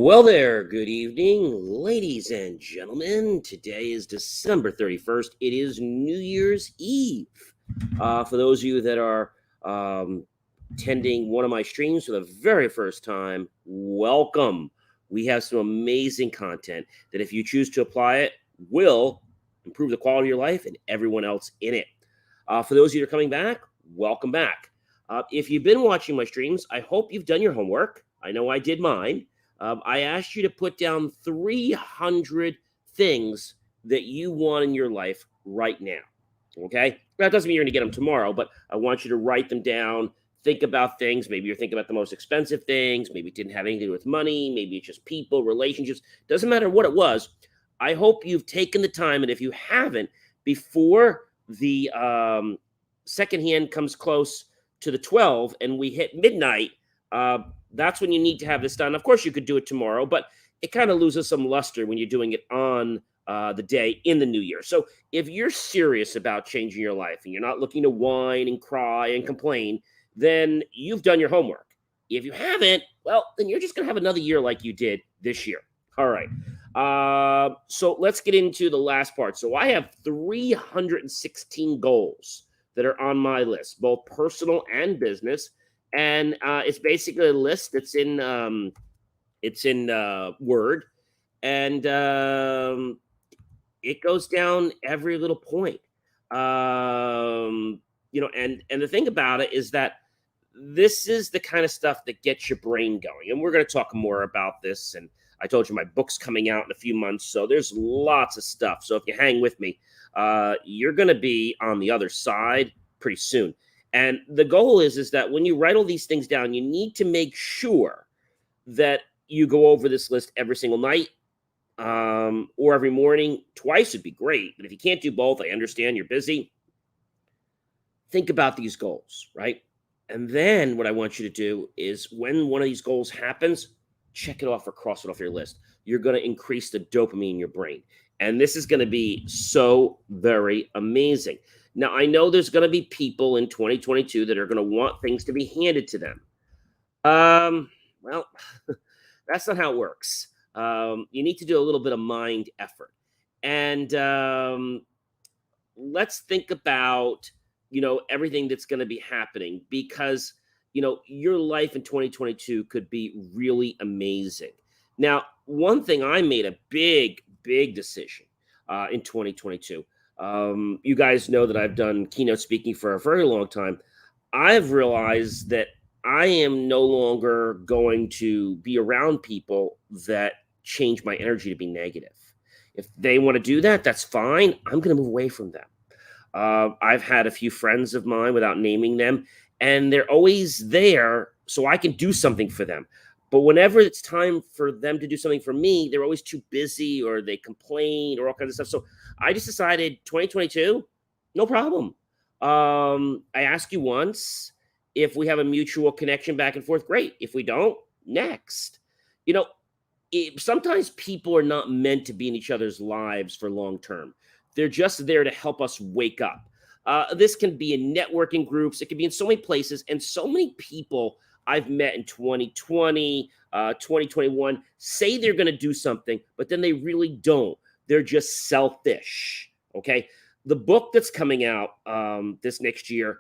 Well, there, good evening, ladies and gentlemen. Today is December 31st. It is New Year's Eve. For those of you that are attending one of my streams for the very first time, welcome. We have some amazing content that, if you choose to apply it, will improve the quality of your life and everyone else in it. For those of you that are coming back, welcome back. If you've been watching my streams, I hope you've done your homework. I know I did mine. I asked you to put down 300 things that you want in your life right now. Okay? That doesn't mean you're going to get them tomorrow, but I want you to write them down. Think about things. Maybe you're thinking about the most expensive things. Maybe it didn't have anything to do with money. Maybe it's just people, relationships. Doesn't matter what it was. I hope you've taken the time. And if you haven't, before the second hand comes close to the 12 and we hit midnight, that's when you need to have this done. Of course, you could do it tomorrow, but it kind of loses some luster when you're doing it on the day in the new year. So if you're serious about changing your life and you're not looking to whine and cry and complain, then you've done your homework. If you haven't, well, then you're just going to have another year like you did this year. All right. So let's get into the last part. So I have 316 goals that are on my list, both personal and business. And it's basically a list that's in Word, and it goes down every little point. And the thing about it is that this is the kind of stuff that gets your brain going. And we're going to talk more about this. And I told you my book's coming out in a few months, so there's lots of stuff. So if you hang with me, you're going to be on the other side pretty soon. And the goal is that when you write all these things down, you need to make sure that you go over this list every single night or every morning. Twice would be great. But if you can't do both, I understand you're busy. Think about these goals, right? And then what I want you to do is when one of these goals happens, check it off or cross it off your list. You're going to increase the dopamine in your brain. And this is going to be so very amazing. Now, I know there's going to be people in 2022 that are going to want things to be handed to them. Well, that's not how it works. You need to do a little bit of mind effort. And let's think about, everything that's going to be happening because, your life in 2022 could be really amazing. Now, one thing, I made a big decision in 2022. You guys know that I've done keynote speaking for a very long time. I've realized that I am no longer going to be around people that change my energy to be negative. If they want to do that, that's fine. I'm going to move away from them. I've had a few friends of mine, without naming them, and they're always there so I can do something for them. But whenever it's time for them to do something for me, they're always too busy or they complain or all kinds of stuff. So I just decided 2022, no problem. I ask you once. If we have a mutual connection back and forth, great. If we don't, next. Sometimes people are not meant to be in each other's lives for long term. They're just there to help us wake up. This can be in networking groups. It can be in so many places. And so many people I've met in 2020, 2021, say they're going to do something, but then they really don't. They're just selfish, okay? The book that's coming out this next year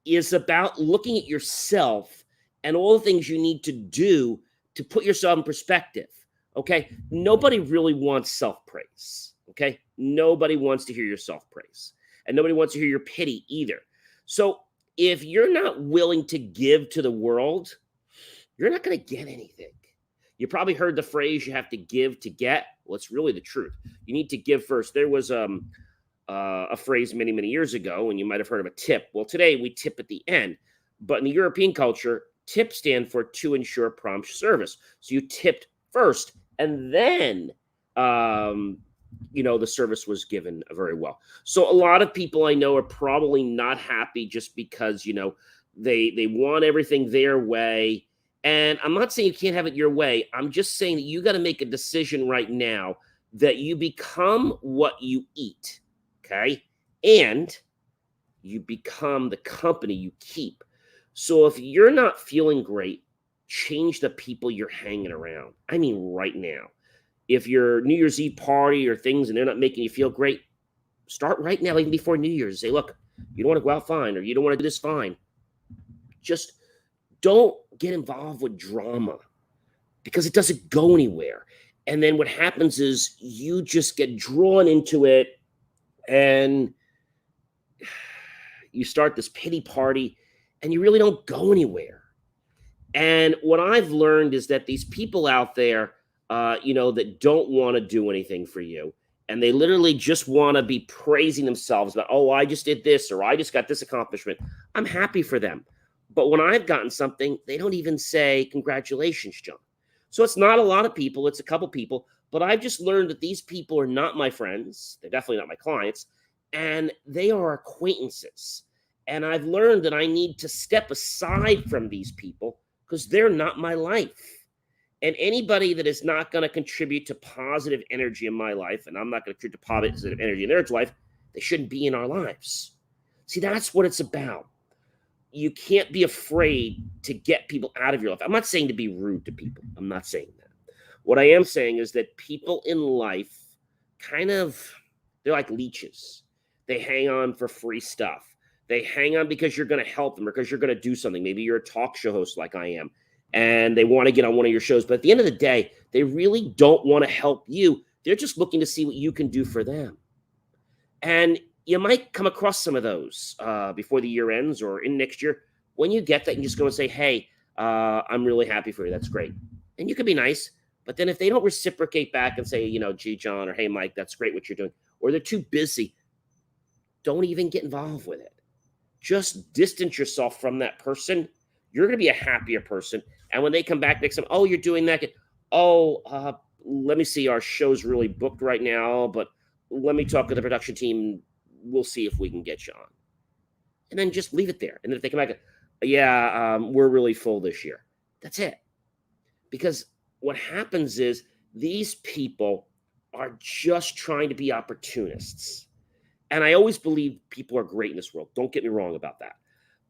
is about looking at yourself and all the things you need to do to put yourself in perspective, okay? Nobody really wants self-praise, okay? Nobody wants to hear your self-praise, and nobody wants to hear your pity either. So if you're not willing to give to the world, you're not going to get anything. You probably heard the phrase, you have to give to get. Well, it's really the truth. You need to give first. There was a phrase many, many years ago, and you might have heard of a tip. Well, today we tip at the end. But in the European culture, tips stand for to ensure prompt service. So you tipped first, and then the service was given very well. So a lot of people I know are probably not happy just because, they want everything their way. And I'm not saying you can't have it your way. I'm just saying that you got to make a decision right now that you become what you eat, okay? And you become the company you keep. So if you're not feeling great, change the people you're hanging around. I mean, right now. If your New Year's Eve party or things and they're not making you feel great, start right now, even before New Year's. Say, look, you don't want to go out, fine, or you don't want to do this, fine. Just don't get involved with drama because it doesn't go anywhere. And then what happens is you just get drawn into it and you start this pity party and you really don't go anywhere. And what I've learned is that these people out there, that don't want to do anything for you, and they literally just want to be praising themselves about, oh, I just did this or I just got this accomplishment. I'm happy for them. But when I've gotten something, they don't even say, congratulations, John. So it's not a lot of people. It's a couple people. But I've just learned that these people are not my friends. They're definitely not my clients. And they are acquaintances. And I've learned that I need to step aside from these people because they're not my life. And anybody that is not going to contribute to positive energy in my life, and I'm not going to contribute to positive energy in their life, they shouldn't be in our lives. See, that's what it's about. You can't be afraid to get people out of your life. I'm not saying to be rude to people. I'm not saying that. What I am saying is that people in life they're like leeches. They hang on for free stuff. They hang on because you're going to help them or because you're going to do something. Maybe you're a talk show host like I am, and they want to get on one of your shows. But at the end of the day, they really don't want to help you. They're just looking to see what you can do for them. And you might come across some of those before the year ends or in next year. When you get that, you just go and say, hey, I'm really happy for you. That's great. And you can be nice. But then if they don't reciprocate back and say, gee, John, or hey, Mike, that's great what you're doing, or they're too busy, don't even get involved with it. Just distance yourself from that person. You're going to be a happier person. And when they come back next time, oh, you're doing that. Let me see. Our show's really booked right now, but let me talk to the production team. We'll see if we can get you on. And then just leave it there. And then if they come back, we're really full this year. That's it. Because what happens is these people are just trying to be opportunists. And I always believe people are great in this world. Don't get me wrong about that.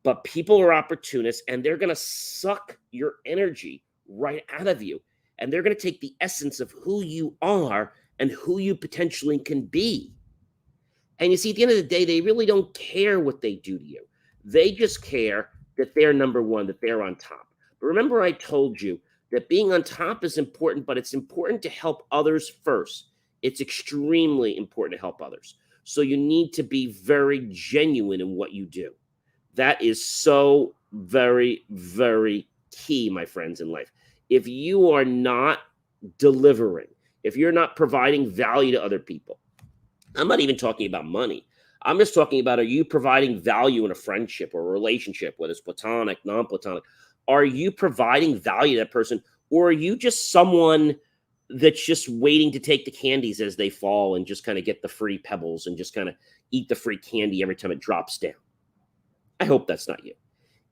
But people are opportunists, and they're going to suck your energy right out of you. And they're going to take the essence of who you are and who you potentially can be. And you see, at the end of the day, they really don't care what they do to you. They just care that they're number one, that they're on top. But remember, I told you that being on top is important, but it's important to help others first. It's extremely important to help others. So you need to be very genuine in what you do. That is so very, very key, my friends, in life. If you are not delivering, if you're not providing value to other people, I'm not even talking about money. I'm just talking about, are you providing value in a friendship or a relationship, whether it's platonic, non-platonic? Are you providing value to that person? Or are you just someone that's just waiting to take the candies as they fall and just kind of get the free pebbles and just kind of eat the free candy every time it drops down? I hope that's not you.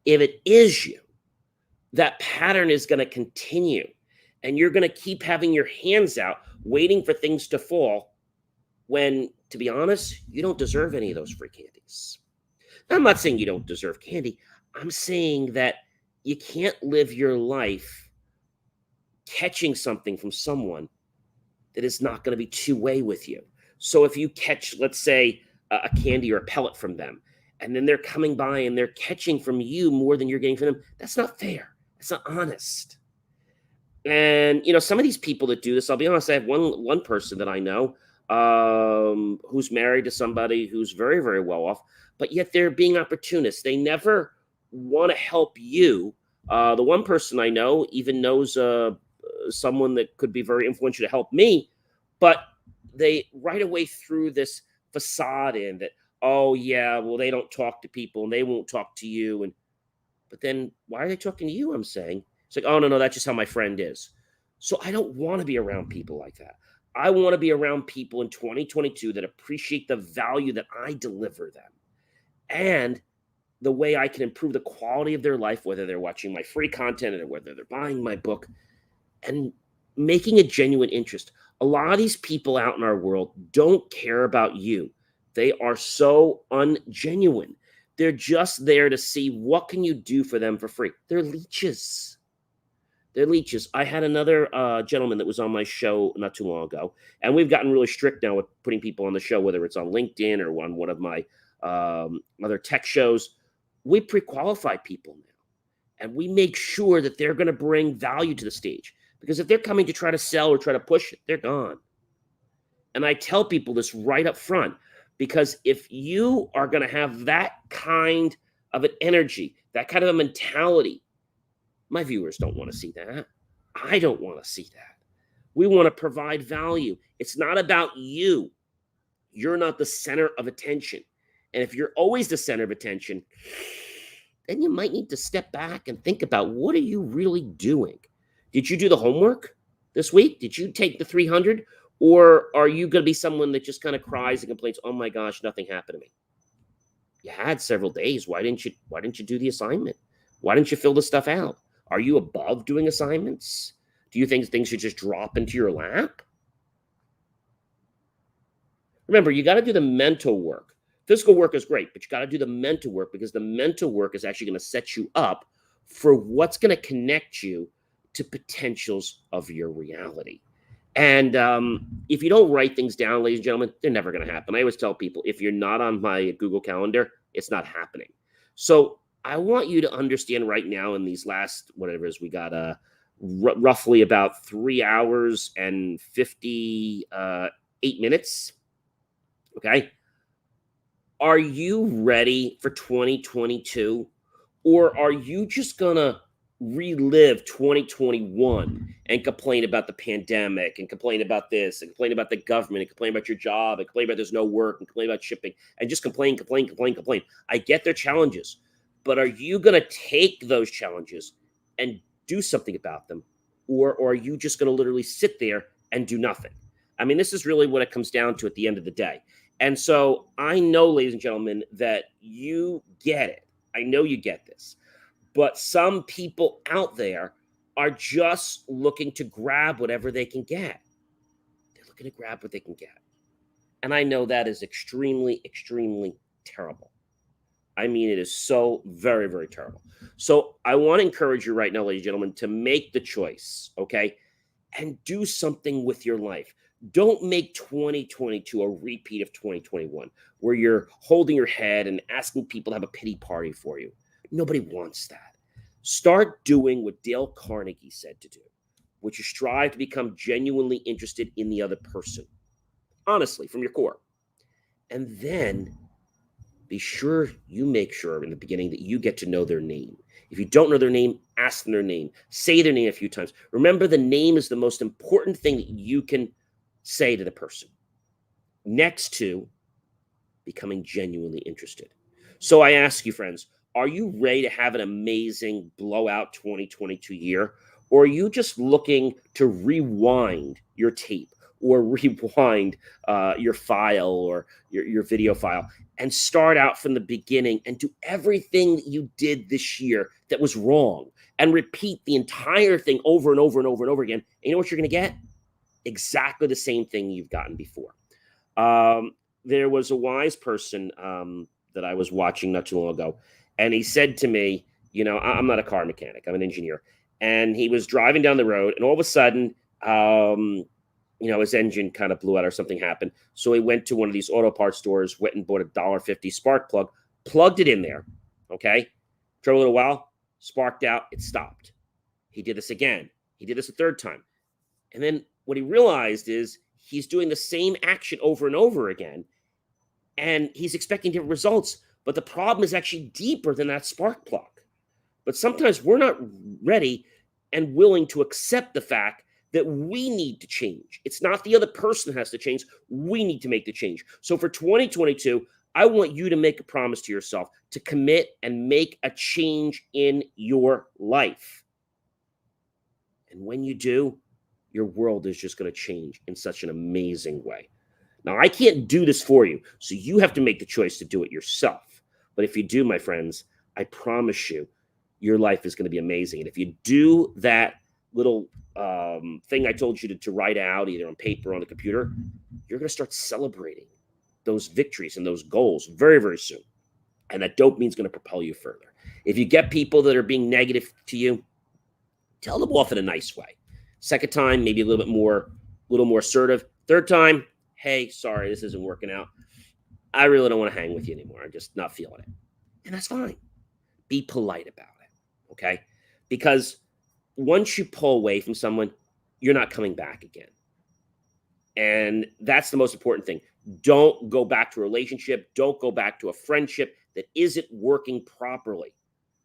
If it is you, that pattern is going to continue, and you're going to keep having your hands out waiting for things to fall when, to be honest, you don't deserve any of those free candies. Now, I'm not saying you don't deserve candy. I'm saying that you can't live your life catching something from someone that is not going to be two-way with you. So if you catch, let's say, a candy or a pellet from them, and then they're coming by and they're catching from you more than you're getting from them, that's not fair. That's not honest. And, some of these people that do this, I'll be honest, I have one person that I know who's married to somebody who's very, very well off, but yet they're being opportunists. They never want to help you. The one person I know even knows someone that could be very influential to help me, but they right away threw this facade in that, oh yeah, well, they don't talk to people and they won't talk to you. But then why are they talking to you? I'm saying it's like, oh no, that's just how my friend is. So I don't want to be around people like that. I want to be around people in 2022 that appreciate the value that I deliver them and the way I can improve the quality of their life, whether they're watching my free content or whether they're buying my book, and making a genuine interest. A lot of these people out in our world don't care about you. They are so ungenuine. They're just there to see what can you do for them for free. They're leeches. They're leeches. I had another gentleman that was on my show not too long ago, and we've gotten really strict now with putting people on the show, whether it's on LinkedIn or on one of my other tech shows. We pre-qualify people now, and we make sure that they're going to bring value to the stage. Because if they're coming to try to sell or try to push it, they're gone. And I tell people this right up front, because if you are going to have that kind of an energy, that kind of a mentality, my viewers don't want to see that. I don't want to see that. We want to provide value. It's not about you. You're not the center of attention. And if you're always the center of attention, then you might need to step back and think about, what are you really doing? Did you do the homework this week? Did you take the 300? Or are you going to be someone that just kind of cries and complains, oh my gosh, nothing happened to me? You had several days. Why didn't you do the assignment? Why didn't you fill the stuff out? Are you above doing assignments? Do you think things should just drop into your lap? Remember, you got to do the mental work. Physical work is great, but you got to do the mental work, because the mental work is actually going to set you up for what's going to connect you to potentials of your reality. And if you don't write things down, ladies and gentlemen, they're never going to happen. I always tell people, if you're not on my Google Calendar, it's not happening. So I want you to understand right now, in these last, whatever it is, we got roughly about 3 hours and 58 minutes. Okay. Are you ready for 2022? Or are you just going to relive 2021 and complain about the pandemic and complain about this and complain about the government and complain about your job and complain about there's no work and complain about shipping and just complain? I get their challenges, but are you going to take those challenges and do something about them? Or are you just going to literally sit there and do nothing? I mean, this is really what it comes down to at the end of the day. And so I know, ladies and gentlemen, that you get it. I know you get this. But some people out there are just looking to grab whatever they can get. They're looking to grab what they can get. And I know that is extremely, extremely terrible. I mean, it is so very, very terrible. So I want to encourage you right now, ladies and gentlemen, to make the choice, okay? And do something with your life. Don't make 2022 a repeat of 2021, where you're holding your head and asking people to have a pity party for you. Nobody wants that. Start doing what Dale Carnegie said to do, which is strive to become genuinely interested in the other person, honestly, from your core. And then be sure you make sure in the beginning that you get to know their name. If you don't know their name, ask them their name. Say their name a few times. Remember, the name is the most important thing that you can say to the person, next to becoming genuinely interested. So I ask you, friends, are you ready to have an amazing blowout 2022 year? Or are you just looking to rewind your tape or rewind your file or your video file and start out from the beginning and do everything that you did this year that was wrong and repeat the entire thing over and over and over and over again? And you know what you're going to get? Exactly the same thing you've gotten before. There was a wise person that I was watching not too long ago. And he said to me, you know, I'm not a car mechanic, I'm an engineer. And he was driving down the road, and all of a sudden, his engine kind of blew out or something happened. So he went to one of these auto parts stores, went and bought a $1.50 spark plug, plugged it in there. Okay. Drove a little while, sparked out, it stopped. He did this again. He did this a third time. And then what he realized is he's doing the same action over and over again, and he's expecting different results. But the problem is actually deeper than that spark plug. But sometimes we're not ready and willing to accept the fact that we need to change. It's not the other person that has to change. We need to make the change. So for 2022, I want you to make a promise to yourself to commit and make a change in your life. And when you do, your world is just going to change in such an amazing way. Now, I can't do this for you, so you have to make the choice to do it yourself. But if you do, my friends, I promise you, your life is going to be amazing. And if you do that little thing I told you to write out, either on paper or on the computer, you're going to start celebrating those victories and those goals very, very soon. And that dopamine is going to propel you further. If you get people that are being negative to you, tell them off in a nice way. Second time, maybe a little more assertive. Third time, hey, sorry, this isn't working out. I really don't want to hang with you anymore. I'm just not feeling it. And that's fine. Be polite about it, okay? Because once you pull away from someone, you're not coming back again. And that's the most important thing. Don't go back to a relationship. Don't go back to a friendship that isn't working properly.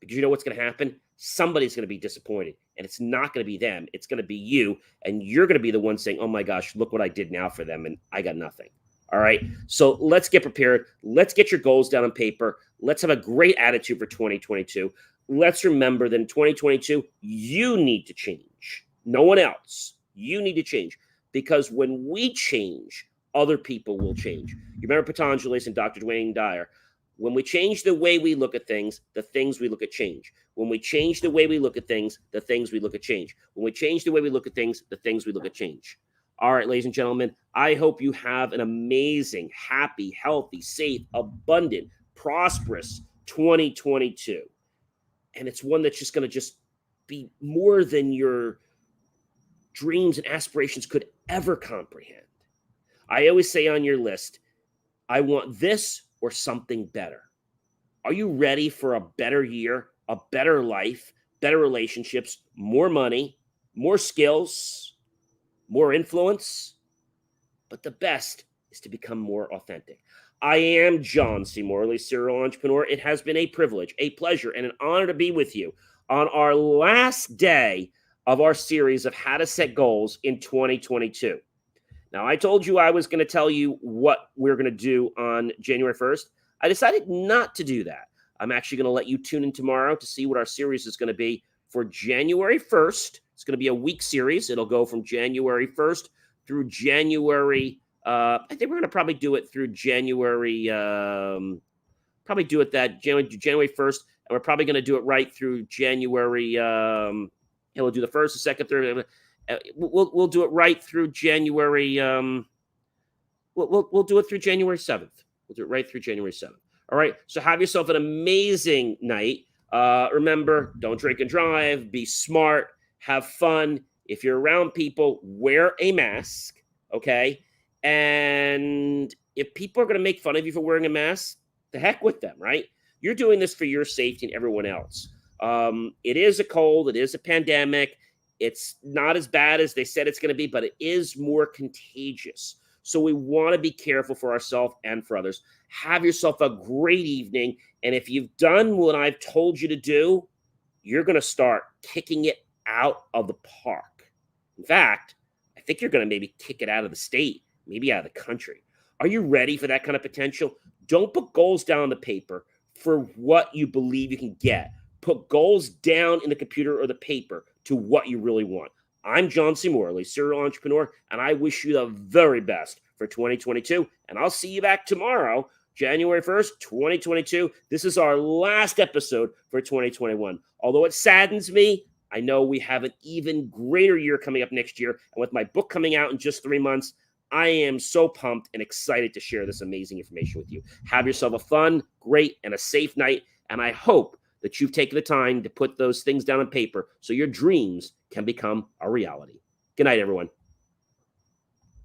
Because you know what's going to happen? Somebody's going to be disappointed. And it's not going to be them. It's going to be you. And you're going to be the one saying, oh my gosh, look what I did now for them. And I got nothing. All right. So let's get prepared. Let's get your goals down on paper. Let's have a great attitude for 2022. Let's remember that in 2022, you need to change. No one else. You need to change. Because when we change, other people will change. You remember Patanjali and Dr. Wayne Dyer. When we change the way we look at things, the things we look at change. When we change the way we look at things, the things we look at change. When we change the way we look at things, the things we look at change. All right, ladies and gentlemen, I hope you have an amazing, happy, healthy, safe, abundant, prosperous 2022. And it's one that's just going to be more than your dreams and aspirations could ever comprehend. I always say on your list, I want this or something better. Are you ready for a better year, a better life, better relationships, more money, more skills, more influence? But the best is to become more authentic. I am John C. Morley, serial entrepreneur. It has been a privilege, a pleasure, and an honor to be with you on our last day of our series of how to set goals in 2022. Now, I told you I was going to tell you what we're going to do on January 1st. I decided not to do that. I'm actually going to let you tune in tomorrow to see what our series is going to be for January 1st. It's going to be a week series. It'll go from January 1st through January. I think we're going to probably do it through January. January 1st. And we're probably going to do it right through January. We'll do the first, the second, third. We'll do it right through January. We'll do it through January 7th. We'll do it right through January 7th. All right. So have yourself an amazing night. Remember, don't drink and drive. Be smart. Have fun. If you're around people, wear a mask. Okay. And if people are going to make fun of you for wearing a mask, the heck with them, right? You're doing this for your safety and everyone else. It is a cold. It is a pandemic. It's not as bad as they said it's going to be, but it is more contagious. So we want to be careful for ourselves and for others. Have yourself a great evening. And if you've done what I've told you to do, you're going to start kicking it out of the park. In fact, I think you're going to maybe kick it out of the state, maybe out of the country. Are you ready for that kind of potential? Don't put goals down on the paper for what you believe you can get. Put goals down in the computer or the paper to what you really want. I'm John C. Morley, serial entrepreneur, and I wish you the very best for 2022. And I'll see you back tomorrow, January 1st, 2022. This is our last episode for 2021. Although it saddens me, I know we have an even greater year coming up next year. And with my book coming out in just 3 months, I am so pumped and excited to share this amazing information with you. Have yourself a fun, great, and a safe night. And I hope that you've taken the time to put those things down on paper so your dreams can become a reality. Good night, everyone.